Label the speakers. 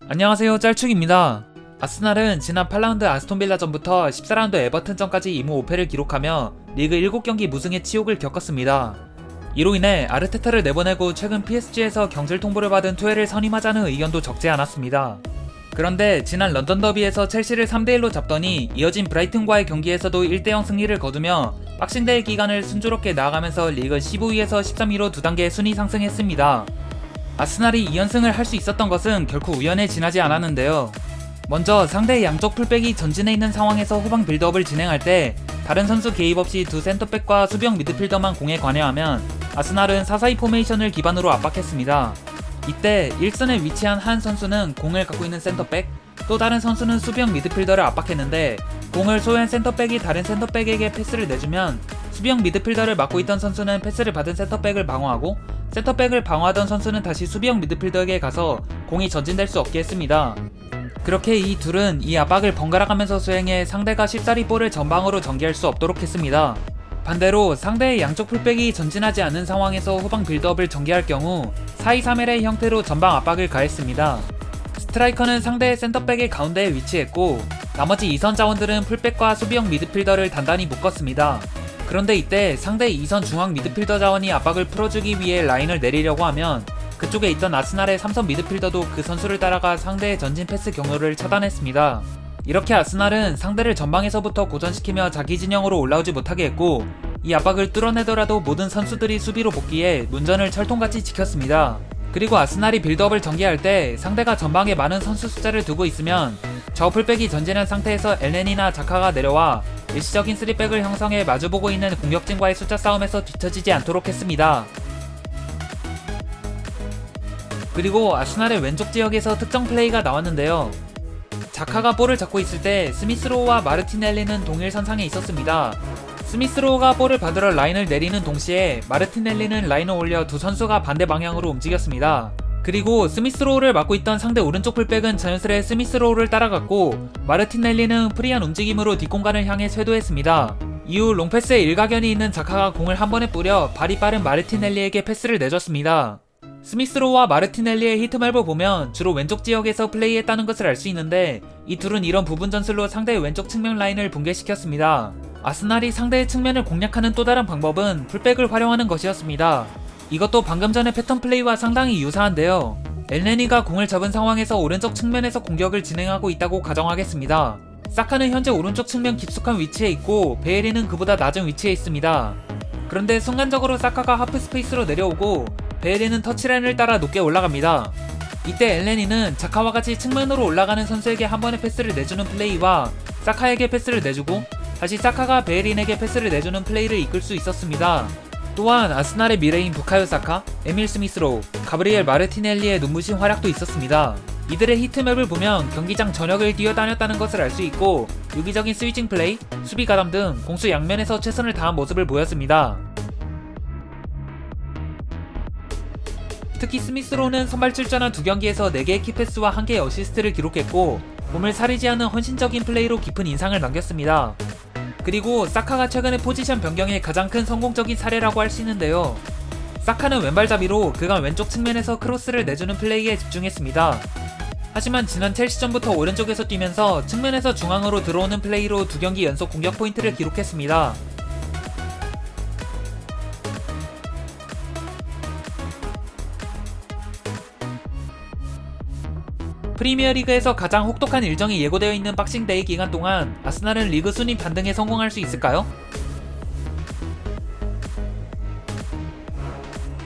Speaker 1: 안녕하세요, 짤축입니다. 아스날은 지난 8라운드 아스톤빌라전부터 14라운드 에버튼전까지 이무 5패를 기록하며 리그 7경기 무승의 치욕을 겪었습니다. 이로 인해 아르테타를 내보내고 최근 PSG에서 경질 통보를 받은 투엘을 선임하자는 의견도 적지 않았습니다. 그런데 지난 런던 더비에서 첼시를 3대1로 잡더니 이어진 브라이튼과의 경기에서도 1대0 승리를 거두며 박싱데이 기간을 순조롭게 나아가면서 리그 15위에서 13위로 2단계 순위 상승했습니다. 아스날이 2연승을 할 수 있었던 것은 결코 우연에 지나지 않았는데요. 먼저 상대의 양쪽 풀백이 전진해 있는 상황에서 후방 빌드업을 진행할 때 다른 선수 개입 없이 두 센터백과 수비형 미드필더만 공에 관여하면 아스날은 4-4-2 포메이션을 기반으로 압박했습니다. 이때 1선에 위치한 한 선수는 공을 갖고 있는 센터백, 또 다른 선수는 수비형 미드필더를 압박했는데 공을 소유한 센터백이 다른 센터백에게 패스를 내주면 수비형 미드필더를 맡고 있던 선수는 패스를 받은 센터백을 방어하고 센터백을 방어하던 선수는 다시 수비형 미드필더에게 가서 공이 전진될 수 없게 했습니다. 그렇게 이 둘은 이 압박을 번갈아가면서 수행해 상대가 쉽사리 볼을 전방으로 전개할 수 없도록 했습니다. 반대로 상대의 양쪽 풀백이 전진하지 않는 상황에서 후방 빌드업을 전개할 경우 4-2-3-1의 형태로 전방 압박을 가했습니다. 스트라이커는 상대의 센터백의 가운데에 위치했고 나머지 2선 자원들은 풀백과 수비형 미드필더를 단단히 묶었습니다. 그런데 이때 상대의 2선 중앙 미드필더 자원이 압박을 풀어주기 위해 라인을 내리려고 하면 그쪽에 있던 아스날의 3선 미드필더도 그 선수를 따라가 상대의 전진 패스 경로를 차단했습니다. 이렇게 아스날은 상대를 전방에서부터 고전시키며 자기 진영으로 올라오지 못하게 했고 이 압박을 뚫어내더라도 모든 선수들이 수비로 복귀해 문전을 철통같이 지켰습니다. 그리고 아스날이 빌드업을 전개할 때 상대가 전방에 많은 선수 숫자를 두고 있으면 저 풀백이 전진한 상태에서 엘넨이나 자카가 내려와 일시적인 3백을 형성해 마주보고 있는 공격진과의 숫자 싸움에서 뒤처지지 않도록 했습니다. 그리고 아스날의 왼쪽 지역에서 특정 플레이가 나왔는데요. 자카가 볼을 잡고 있을 때 스미스로우와 마르티넬리는 동일 선상에 있었습니다. 스미스로우가 볼을 받으러 라인을 내리는 동시에 마르티넬리는 라인을 올려 두 선수가 반대 방향으로 움직였습니다. 그리고 스미스로우를 맡고 있던 상대 오른쪽 풀백은 자연스레 스미스로우를 따라갔고 마르티넬리는 프리한 움직임으로 뒷공간을 향해 쇄도했습니다. 이후 롱패스에 일가견이 있는 자카가 공을 한 번에 뿌려 발이 빠른 마르티넬리에게 패스를 내줬습니다. 스미스로우와 마르티넬리의 히트맵을 보면 주로 왼쪽 지역에서 플레이했다는 것을 알 수 있는데 이 둘은 이런 부분 전술로 상대의 왼쪽 측면 라인을 붕괴시켰습니다. 아스날이 상대의 측면을 공략하는 또 다른 방법은 풀백을 활용하는 것이었습니다. 이것도 방금 전의 패턴 플레이와 상당히 유사한데요. 엘네니가 공을 잡은 상황에서 오른쪽 측면에서 공격을 진행하고 있다고 가정하겠습니다. 사카는 현재 오른쪽 측면 깊숙한 위치에 있고 베에리는 그보다 낮은 위치에 있습니다. 그런데 순간적으로 사카가 하프 스페이스로 내려오고 베에리는 터치라인을 따라 높게 올라갑니다. 이때 엘네니는 자카와 같이 측면으로 올라가는 선수에게 한 번의 패스를 내주는 플레이와 사카에게 패스를 내주고 다시 사카가 베에린에게 패스를 내주는 플레이를 이끌 수 있었습니다. 또한 아스날의 미래인 부카요 사카, 에밀 스미스로우, 가브리엘 마르티넬리의 눈부신 활약도 있었습니다. 이들의 히트맵을 보면 경기장 전역을 뛰어다녔다는 것을 알 수 있고 유기적인 스위칭 플레이, 수비 가담 등 공수 양면에서 최선을 다한 모습을 보였습니다. 특히 스미스로우는 선발 출전한 2경기에서 4개의 키패스와 1개의 어시스트를 기록했고 몸을 사리지 않은 헌신적인 플레이로 깊은 인상을 남겼습니다. 그리고 사카가 최근의 포지션 변경의 가장 큰 성공적인 사례라고 할 수 있는데요. 사카는 왼발잡이로 그간 왼쪽 측면에서 크로스를 내주는 플레이에 집중했습니다. 하지만 지난 첼시전부터 오른쪽에서 뛰면서 측면에서 중앙으로 들어오는 플레이로 2경기 연속 공격 포인트를 기록했습니다. 프리미어리그에서 가장 혹독한 일정이 예고되어 있는 박싱데이 기간 동안 아스날은 리그 순위 반등에 성공할 수 있을까요?